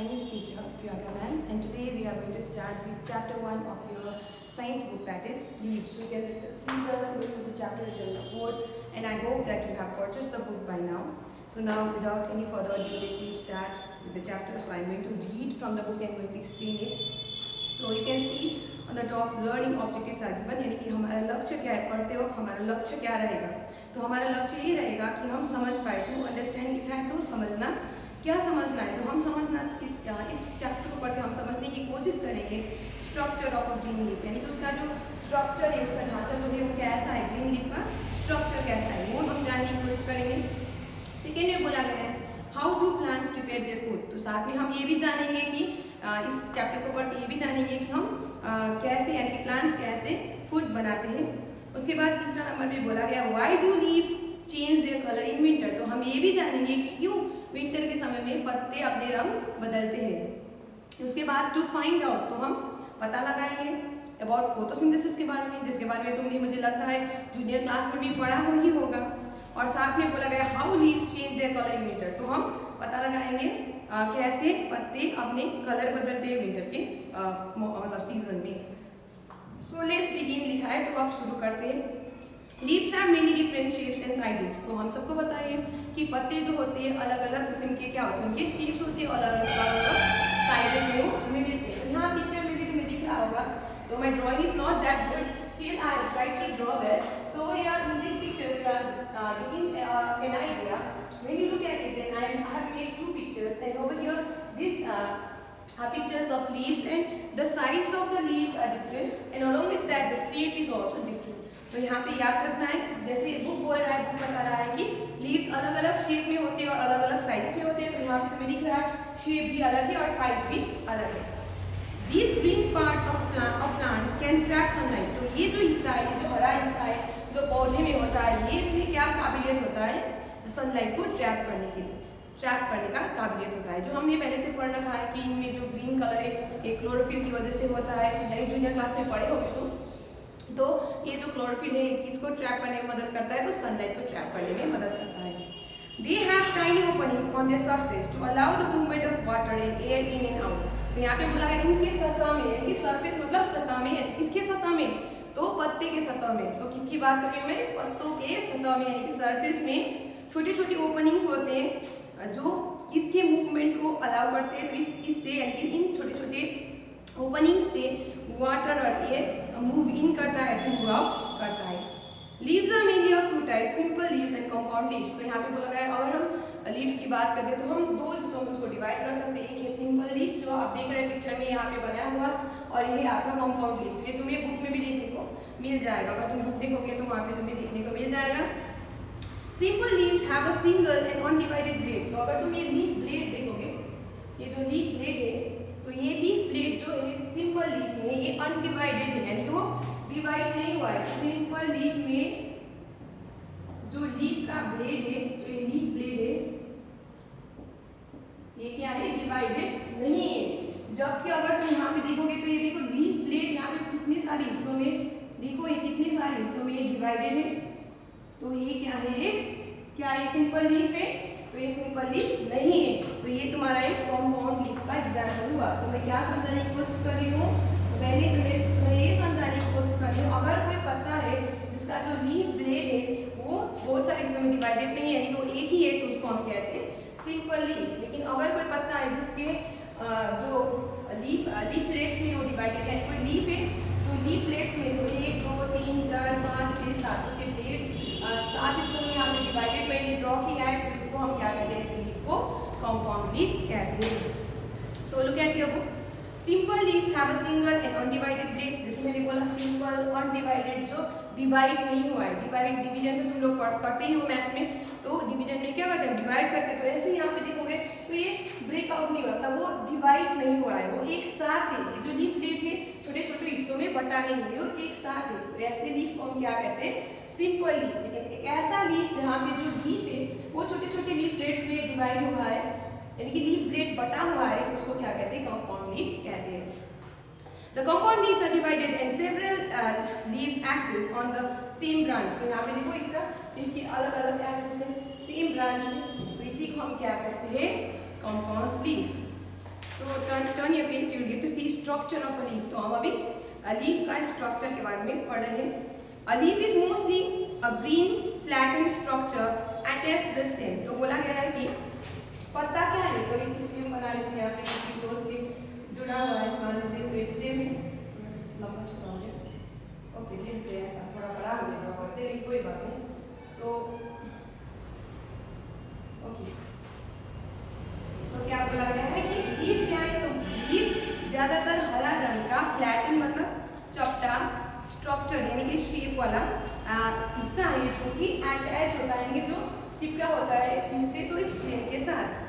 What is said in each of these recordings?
science teacher, Priyanka ma'am, and today we are going to start with chapter 1 of your science book, that is leaves. So you can see the name of the chapter written on the board, and I hope that you have purchased the book by now. So now, without any further ado, let me start with the chapter. So I'm going to read from the book and going to explain it. So you can see on the top, learning objectives are given, यानी कि हमारा लक्ष्य क्या है, पढ़ते वक्त हमारा लक्ष्य क्या रहेगा. तो हमारा लक्ष्य ये रहेगा कि हम समझ पाए. टू अंडरस्टैंड लिखा है तो समझना, क्या समझना है, तो हम समझना इस चैप्टर को पढ़ के हम समझने की कोशिश करेंगे. Structure of a green leaf, यानी कि उसका जो स्ट्रक्चर है, उसका ढांचा जो है वो कैसा है, ग्रीन लीफ का स्ट्रक्चर कैसा है, वो हम जानने की कोशिश करेंगे. सेकेंड में बोला गया है how do plants prepare their food, तो साथ में हम ये भी जानेंगे कि इस चैप्टर को पढ़ के ये भी जानेंगे कि हम कैसे, यानी कि प्लांट्स कैसे फूड बनाते हैं. उसके बाद तीसरा नंबर पे बोला गया why do leaves change their colour in winter, तो हम ये भी जानेंगे कि क्यों विंटर के समय में पत्ते अपने रंग बदलते हैं. उसके बाद टू फाइंड आउट, तो हम पता लगाएंगे अबाउट फोटोसिंथेसिस के बारे में, जिसके बारे में तुमने मुझे लगता है जूनियर क्लास में भी पढ़ा ही होगा. और साथ में बोला गया how leaves change their colour in winter, तो हम पता लगाएंगे कैसे पत्ते अपने कलर बदलते हैं विंटर के मतलब सीजन में. सो लेट्स बिगिन लिखा है, तो अब शुरू करते हैं. Leaves have many different shapes and sizes, तो हम सबको बताइए कि पत्ते जो होते हैं अलग अलग किस्म के क्या होते हैं, उनके शेप्स होते हैं, अलग अलग साइजेस में वो हमें मिलते हैं. तो यहाँ पिक्चर में भी तुम्हें दिख रहा होगा, तो my drawing is not that good, still I try to draw that. So here in this pictures you are getting an idea. When you look at it, then I have made two pictures, and over here this are pictures of leaves, and the size of the leaves are different, and along with that the shape is also different. तो यहाँ पे याद रखना है, जैसे book बोल रहा है, बुक बता रहा है कि लीव्स अलग अलग शेप में होते हैं और अलग अलग साइज में होते हैं. तो यहाँ पे तुम्हें दिख रहा है शेप भी अलग है और साइज भी अलग है. These green parts of plants can trap sunlight, तो ये जो हिस्सा है, ये जो हरा हिस्सा है जो पौधे में होता है, ये इसमें क्या काबिलियत होता है, सनलाइट को ट्रैप करने के लिए, ट्रैप करने का काबिलियत होता है. जो हमने पहले से पढ़ रखा है कि इनमें जो ग्रीन कलर है ये क्लोरोफिल की वजह से होता है, नई जूनियर क्लास में पढ़े होंगे तुम. तो ये जो क्लोरोफिल है किसको ट्रैप करने में मदद करता है, तो सनलाइट को ट्रैप करने में मदद करता है. They have tiny openings on their surface to allow the movement of water and air in and out. तो यहाँ पे बोला है इनके सतह में, इनकी सरफेस मतलब सतह में, किसके सतह में, तो पत्ते के सतह में. तो किसकी बात कर रही हूँ मैं, पत्तों के सतह में, यानी कि सरफेस में छोटे छोटे ओपनिंग्स होते हैं जो किसके मूवमेंट को अलाउ करते हैं. तो इससे यानी कि इन छोटे छोटे ओपनिंग्स से वाटर और एयर मूव इन करता है, मूव आउट करता है. Leaves are mainly of two types, simple leaves and compound leaves. तो यहाँ पे बोला गया है अगर हम लीव्स की बात करते हैं तो हम दो हिस्सों में उसको डिवाइड कर सकते हैं. एक है सिंपल लीफ जो आप देख रहे हैं पिक्चर में यहाँ पे बनाया हुआ, और ये है आपका कंपाउंड लीफ. ये तुम्हें बुक में भी देखने को मिल जाएगा, अगर तुम बुक देखोगे तो वहाँ पे तुम्हें देखने को मिल जाएगा. Simple leaves have a single and undivided blade, तो अगर तुम ये लीफ ब्लेड देखोगे, ये जो लीफ ब्लेड है, तो ये लीफ ब्लेड जो है सिंपल लीफ में ये अनडिवाइडेड है, यानी कि वो डिवाइड नहीं हुआ है. सिंपल लीफ में जो लीफ का ब्लेड है, जो ये लीफ ब्लेड है, ये क्या है, डिवाइडेड नहीं है. जबकि अगर तुम यहाँ पे देखोगे तो ये देखो लीफ ब्लेड यहाँ पे कितने सारे हिस्सों में, देखो ये कितने सारे हिस्सों में ये डिवाइडेड है. तो ये क्या है, क्या ये सिंपल लीफ है, तो ये सिंपल लीफ नहीं है. तो ये तुम्हारा एक कंपाउंड लीफ का एग्जाम्पल हुआ. तो मैं क्या समझाने की कोशिश कर रही हूँ, तो पहले तुम्हें ये समझाने की कोशिश कर रही हूँ अगर कोई पत्ता है जिसका जो लीफ ब्लेड है वो बहुत सारे हिस्सों में डिवाइडेड नहीं है, यानी वो एक ही है, तो उसको हम कहते हैं सिंपल लीफ. लेकिन अगर कोई पत्ता है जिसके जो लीफ प्लेट्स में वो डिवाइडेड, यानी कोई लीफ है जो लीफ प्लेट्स में तो 1 2 3 4 5 6 7 उसके प्लेट्स 7 हिस्सों में हमने डिवाइडेड मैंने ड्रॉ किया है, तो इसको हम क्या कहते हैं, इस लीफ को कंपाउंड लीफ कहते हैं. So look at your book. Simple leaves have a single and undivided blade, जैसे मैंने बोला सिंपल अनडिवाइडेड जो डिवाइड नहीं हुआ है. डिवाइड डिवीजन तो तुम लोग करते ही हो मैथ्स में, तो डिवीजन में क्या करते हैं, डिवाइड करते हैं. तो ऐसे ही यहाँ पे देखोगे तो ये ब्रेकआउट नहीं हुआ, तब वो डिवाइड नहीं हुआ है, वो एक साथ है. ये जो लीफ प्लेट है छोटे छोटे हिस्सों में बटा नहीं है, वो एक साथ है. तो ऐसे लीफ को हम क्या कहते हैं, सिंपल लीफ. लेकिन एक ऐसा लीफ जहाँ पे जो लीफ है वो छोटे छोटे लीफ प्लेट्स में डिवाइड हुआ है, यानी कि लीफ प्लेट बटा हुआ है, तो उसको क्या कहते हैं, कंपाउंड लीफ कहते हैं. The compound leaves are divided and several leaves axis on the same branch. तो यहाँ पे देखो इसका लीफ के अलग अलग एक्सिस है सेम ब्रांच में, तो इसी को हम क्या कहते हैं, compound leaf. Turn your page, you will get to see structure of a leaf. तो हम अभी लीफ का स्ट्रक्चर के बारे में पढ़ रहे हैं। A leaf is mostly a green flattened structure attached to the stem. तो बोला गया है कि पत्ता क्या है, तो एक स्टेम बना लीजिए, यहाँ पे क्लोजली जुड़ा हुआ है, मान लीजिए तो स्टेम है, लंबा छोटा हो गया, ओके लिखते हैं ऐसा, थोड़ा बड़ा हो गया पढ़ते हैं, कोई बात नहीं। सो ओके, तो क्या बोला गया है कि लीफ क्या है, तो लीफ ज्यादातर हरा रंग का फ्लैटन मतलब चपटा स्ट्रक्चर यानी कि शेप वाला हिस्सा है जो कि अटैच होता है, जो चिपका होता है इससे तो इस स्टेम के साथ।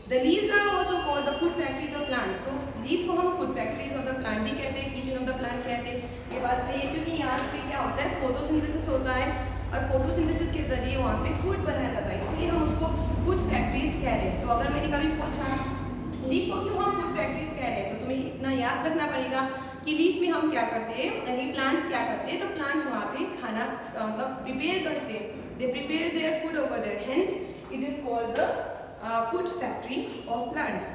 The leaves are also called the food factories of plants। तो लीफ को हम food factories of the plant भी कहते हैं, kitchen of the plant कहते हैं। ये बात सही है क्योंकि यहाँ पे क्या होता है, फोटोसिंथेसिस होता है और फोटोसिंथेसिस के जरिए वहाँ पे फूड बनाया जाता है, इसलिए हम उसको फूड फैक्ट्रीज कह रहे हैं। तो अगर मैंने कभी पूछा लीफ को क्यों हम फूड फैक्ट्रीज कह रहे हैं, तो तुम्हें इतना याद रखना पड़ेगा कि लीफ में हम क्या करते हैं, यानी प्लांट्स क्या करते हैं, तो प्लांट्स वहाँ पे खाना मतलब प्रिपेयर करते हैं, they prepare their food over there, hence it is called the food factory of plants।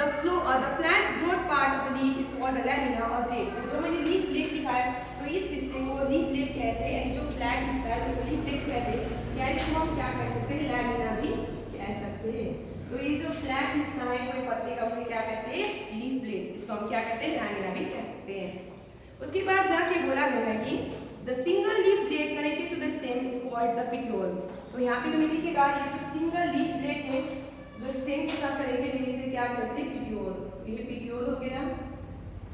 The flat broad part of the leaf is called the lamina or blade। तो जो मैंने leaf blade लिखा है, तो इस हिस्से को leaf blade कहते हैं, यानी जो फ्लैट हिस्सा है उसको leaf blade कहते हैं, या इसको हम क्या कह सकते हैं, लैमिना भी कह सकते हैं। तो ये जो फ्लैट हिस्सा है कोई पत्ते का, उसे क्या कहते हैं, leaf blade, जिसको हम क्या कहते हैं, लैमिना भी कह सकते हैं। उसके बाद जाके बोला गया है कि the single leaf blade connected to the stem is called the petiole। तो यहाँ पे तुम्हें लिखेगा ये जो सिंगल लीफ ब्लेड है जो स्टेम के साथ कनेक्टेड है, इसे क्या कहते हैं, पिटियोल। ये पिटियोल हो गया,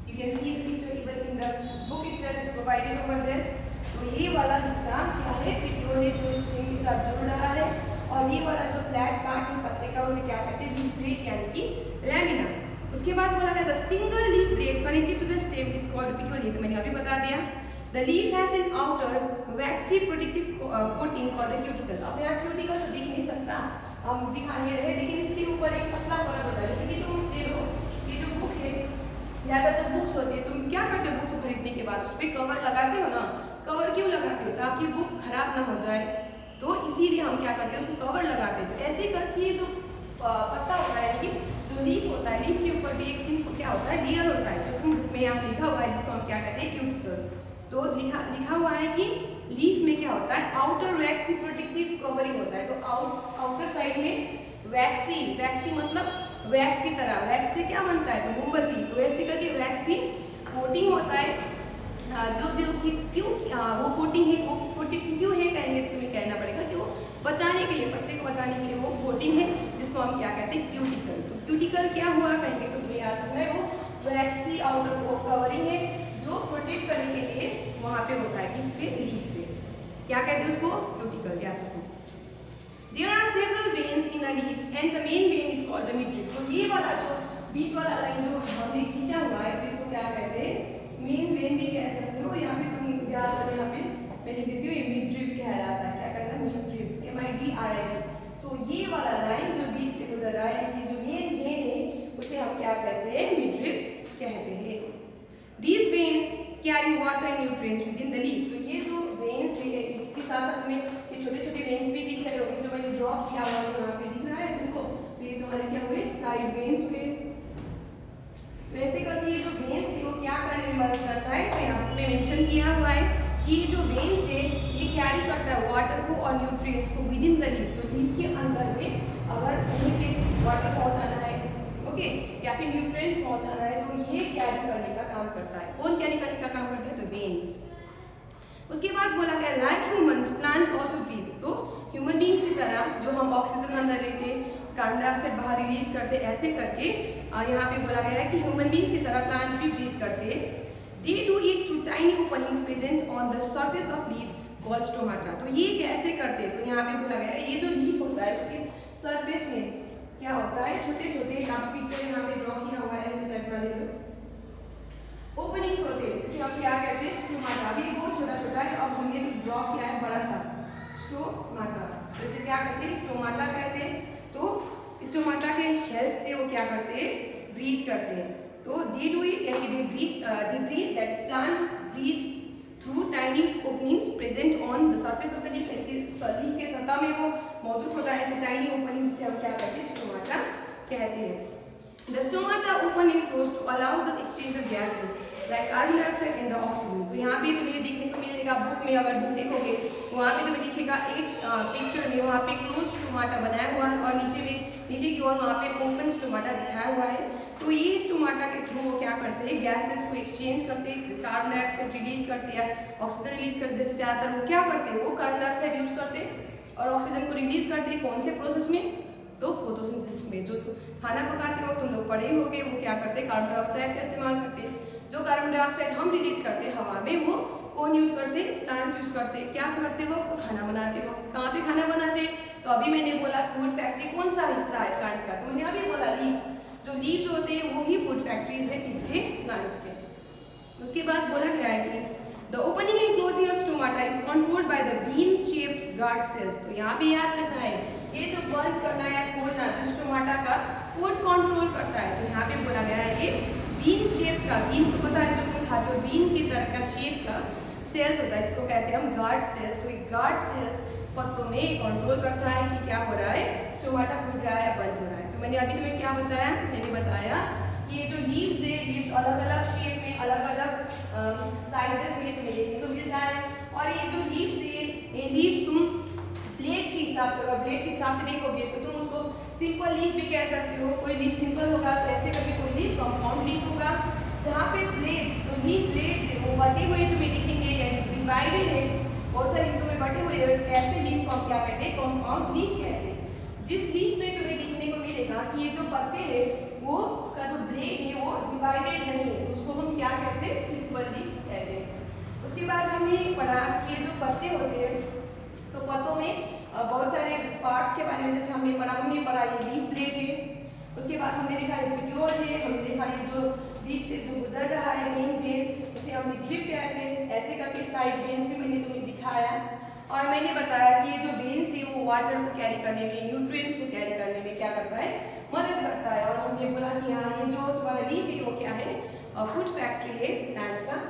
you can see the picture even in the book itself is provided over there. तो ये वाला हिस्सा क्या है, पिटियोल है जो स्टेम के साथ जुड़ रहा है, और ये वाला जो फ्लैट पार्ट है पत्ते का उसे क्या कहते हैं, लीफ ब्लेड यानी कि लैमिना। उसके बाद बोला गया the single leaf blade connected to the stem is called petiole. ये तो मैंने अभी बता दिया। The leaf has an outer waxy protective coating called the cuticle। अब यहाँ cuticle तो दिख नहीं सकता, हम दिखा नहीं रहे, लेकिन इसके ऊपर एक पतला परत होता है। जैसे कि तुम ले लो ये जो बुक है, ज़्यादातर बुक्स होती है, तुम क्या करते हो बुक को खरीदने के बाद उस पर कवर लगाते हो ना। कवर क्यों लगाते हो, ताकि बुक खराब ना हो जाए, तो इसीलिए हम क्या करते हैं, उसको कवर लगाते हैं। तो ऐसे करके ये जो पत्ता होता है, कि जो लीफ होता है, लीफ के ऊपर भी एक चीज क्या होता है, लेयर होता है, जो तुम बुक में यहाँ लिखा हुआ है, जिसको हम क्या कहते हैं, क्यूटिकल। तो लिखा हुआ है कि लीफ में क्या होता है, आउटर वैक्सी प्रोटेक्टिव कवरिंग होता है। तो आउटर साइड में वैक्सी मतलब वैक्स की तरह, वैक्स से क्या बनता है, तो मोमबत्ती, तो ऐसे करके वैक्सी कोटिंग होता है। जो क्यों वो कोटिंग है, वो कोटिंग क्यों है कहेंगे तो तुम्हें कहना पड़ेगा कि वो बचाने के लिए, पत्ते को बचाने के लिए वो कोटिंग है, जिसको हम क्या कहते हैं, क्यूटिकल। तो क्यूटिकल क्या हुआ कहेंगे तो तुम्हें याद रखना है, वो वैक्सी आउटर कवरिंग है जो प्रोटेक्ट करने के लिए वहां पे होता है, किस पे, लीफ पे, क्या कहते हैं उसको, क्यूटिकल। याद रखो। There are several veins in a leaf and the main vein is called the midrib। तो ये वाला जो बीच वाला लाइन जो हमने खींचा हुआ है, तो इसको क्या कहते हैं, मेन वेन भी कह सकते हो, या फिर तुम याद करो यहाँ पे मैं लिख देती हूँ, ये मिडरिब कहलाता है। क्या कहता है, मिडरिब, MIDRIB। सो ये वाला लाइन जो बीच से गुजर रहा है, यानी जो मेन वेन है, उसे हम क्या कहते हैं, मिडरिब कहते हैं। These veins carry water and nutrients within the leaf। तो ये जो veins है, इसके साथ साथ में ये छोटे छोटे veins भी दिख रहे होंगे, जो मैंने ड्रॉ किया हुआ है यहाँ पे दिख रहा है तुमको। तो ये तुम्हारे क्या हुए, साइड veins हुए। वैसे करके ये जो veins है वो क्या करने में मदद करता है, तो यहाँ पे मेंशन किया हुआ है कि ये जो veins है ये कैरी करता है वाटर को और न्यूट्रिएंट्स को विद इन द लीफ। तो लीफ के अंदर में अगर उन्हीं पे वाटर पहुँचाना है, ओके, या फिर न्यूट्रिएंट्स पहुँचाना है, तो ये कैरी करने का काम करता है। कौन कैरी करने का काम करता है, तो वेन्स। उसके बाद बोला गया like humans plants also breathe. तो ह्यूमन बींग्स की तरह जो हम ऑक्सीजन अंदर लेते, कार्बन डाइऑक्साइड बाहर रिलीज करते, ऐसे करके यहाँ पे बोला गया है कि ह्यूमन बींग्स की तरह प्लांट्स भी ब्रीथ करते। दे do it through tiny openings present on the surface of leaf called stomata. तो ये कैसे करते, तो यहाँ पे बोला गया है ये जो लीफ होता है उसके सरफेस में क्या होता है, छोटे छोटे, आप पिक्चर यहाँ पे ड्रॉ किया हुआ है, ऐसे टाइप का ले लो, ओपनिंग्स होते हैं, जिसे हम क्या कहते हैं, स्टोमाटा। अभी बहुत छोटा छोटा है, अब हमने जो ड्रॉ किया है बड़ा सा, स्टोमाटा, तो इसे क्या कहते हैं, स्टोमाटा कहते हैं। तो स्टोमाटा के हेल्प से वो क्या करते हैं, ब्रीथ करते हैं। तो दे डू इट यानी they breathe that plants breathe through tiny openings present on the surface of the leaf. Leaf के सतह में वो मौजूद होता है ऐसे टाइनी ओपनिंग्स, जिसे हम क्या कहते हैं, स्टोमाटा कहते हैं। The stomata open and close to allow the exchange of gases like carbon dioxide and the oxygen. तो यहाँ पे तुम्हें देखने को मिलेगा बुक में, अगर बुक देखोगे तो वहाँ पे तुम्हें दिखेगा एक पिक्चर में वहाँ पे क्लोज स्टोमाटा बनाया हुआ है और नीचे की ओर वहाँ पे ओपन स्टोमाटा दिखाया हुआ है। तो ये स्टोमाटा के थ्रू वो क्या करते हैं, गैसेस को एक्सचेंज करते हैं, कार्बन डाइऑक्साइड रिलीज करते हैं, ऑक्सीजन रिलीज करते हैं। जैसे ज़्यादातर वो क्या करते हैं, वो कार्बन डाइऑक्साइड यूज करते हैं और ऑक्सीजन को रिलीज करते हैं। कौन से प्रोसेस में, तो फोटोसिंथेसिस में। जो खाना पकाते वक्त तुम लोग पढ़े होगे वो क्या करते हैं, कार्बन डाइऑक्साइड का इस्तेमाल करते हैं। जो कार्बन डाइऑक्साइड हम रिलीज करते हैं हवा में, वो कौन यूज करते हैं, प्लांट्स यूज करते हैं। क्या करते हो, तो खाना बनाते हो। कहाँ पे खाना बनाते हैं, तो अभी मैंने बोला फूड फैक्ट्री कौन सा हिस्सा है प्लांट का, तो मैंने अभी बोला लीफ। जो लीव्स होते हैं वही फूड फैक्ट्रीज है किसके, प्लांट्स के। उसके बाद बोला गया है कि the opening and closing of stomata is controlled by the bean shaped guard cells. तो यहाँ पे याद रखना है, ये जो बंद करना है खोलना जो स्टोमाटा का कौन कंट्रोल करता है। तो यहाँ पे बोला गया है ये बीन शेप का, बीन तो पता है जो तुम खाते हो, बीन की तरह का शेप का सेल्स होता है, इसको कहते हैं हम गार्ड सेल्स। तो गार्ड सेल्स पत्तों में कंट्रोल करता है कि क्या हो रहा है, स्टोमाटा खुल रहा है या बंद हो रहा है। तो मैंने अभी तुम्हें क्या बताया, मैंने बताया कि ये जो लीव्स है, लीव्स अलग अलग शेप में, अलग अलग साइजेस में तुम्हें देखने को मिलता है। और ये जो लीव्स है, ये लीव्स तुम ब्लेड के हिसाब से, अगर ब्लेड के हिसाब से देखोगे तो तुम उसको सिंपल लीफ भी कह सकते हो। कोई लीफ सिंपल होगा तो ऐसे करके कोई लीफ कंपाउंड लीफ होगा। जहाँ पे ब्लेड्स, जो लीफ ब्लेड्स है वो बटे हुए तुम्हें दिखेंगे, यानी डिवाइडेड है, बहुत सारे हिस्सों में बटे हुए हैं, ऐसे लीफ को हम क्या कहते हैं, कंपाउंड लीफ कहते हैं। जिस लीफ में तुम्हें दिखने को मिलेगा कि ये जो पत्ते हैं वो, उसका जो ब्लेड है वो डिवाइडेड नहीं है, तो उसको हम क्या कहते हैं, सिंपल लीफ कहते हैं। उसके बाद हमने पढ़ा कि ये जो पत्ते होते हैं, तो पत्तों में बहुत सारे पार्ट्स के बारे में जैसे हमने पढ़ा ये लीफ ब्लेड है। उसके बाद हमने देखा ये पिट्यूल है, हमने देखा ये जो बीच से जो गुजर रहा है मेन वेन, उसे हम ड्रिप कहते हैं। ऐसे करके साइड वेन्स भी मैंने तुम्हें दिखाया और मैंने बताया कि ये जो वेन्स है वो वाटर को कैरी करने में, न्यूट्रिएंट्स को कैरी करने में क्या करता है, मदद करता है। और हमने बोला कि हाँ ये जो तुम्हारा लीफ है वो क्या है, फूड फैक्ट्री है प्लांट का।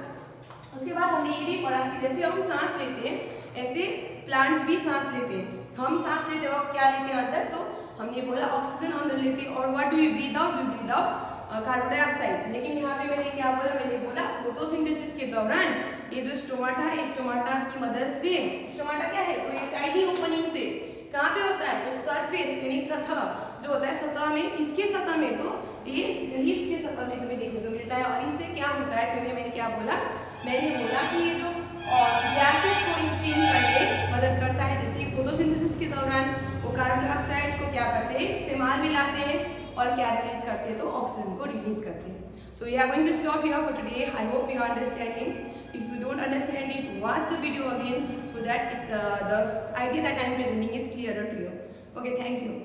उसके बाद हमने ये भी पढ़ा कि जैसे हम सांस लेते हैं ऐसे प्लांट्स भी सांस लेते हैं। हम सांस लेते वक्त क्या लेते हैं अंदर, तो हमने बोला ऑक्सीजन अंदर लेते हैं। और what do you breathe out, you breathe out carbon dioxide. लेकिन यहाँ पे मैंने क्या बोला, मैंने बोला फोटोसिंथेसिस के दौरान ये जो स्टोमाटा है, स्टोमाटा की मदद से, स्टोमाटा क्या है, तो ये टाइनी ओपनिंग से कहाँ पे होता है, तो सरफेस यानी सतह जो होता है सतह में, इसके सतह में, तो ये लीव्स के सतह में तुम्हें देखने को मिलता है। और इससे क्या होता है, तुम्हें मैंने क्या बोला, मैंने बोला कि ये जो गैसेस को एक्सचेंज करने में मदद करता है। जैसे फोटोसिंथेसिस के दौरान वो कार्बन डाइऑक्साइड को क्या करते हैं, इस्तेमाल में लाते हैं और क्या रिलीज करते हैं, तो ऑक्सीजन को रिलीज करते हैं। So we are going to stop here for today. I hope you are understanding. If you don't understand it, watch the video again so that it's the idea that I am presenting is clearer to you. Okay, thank you.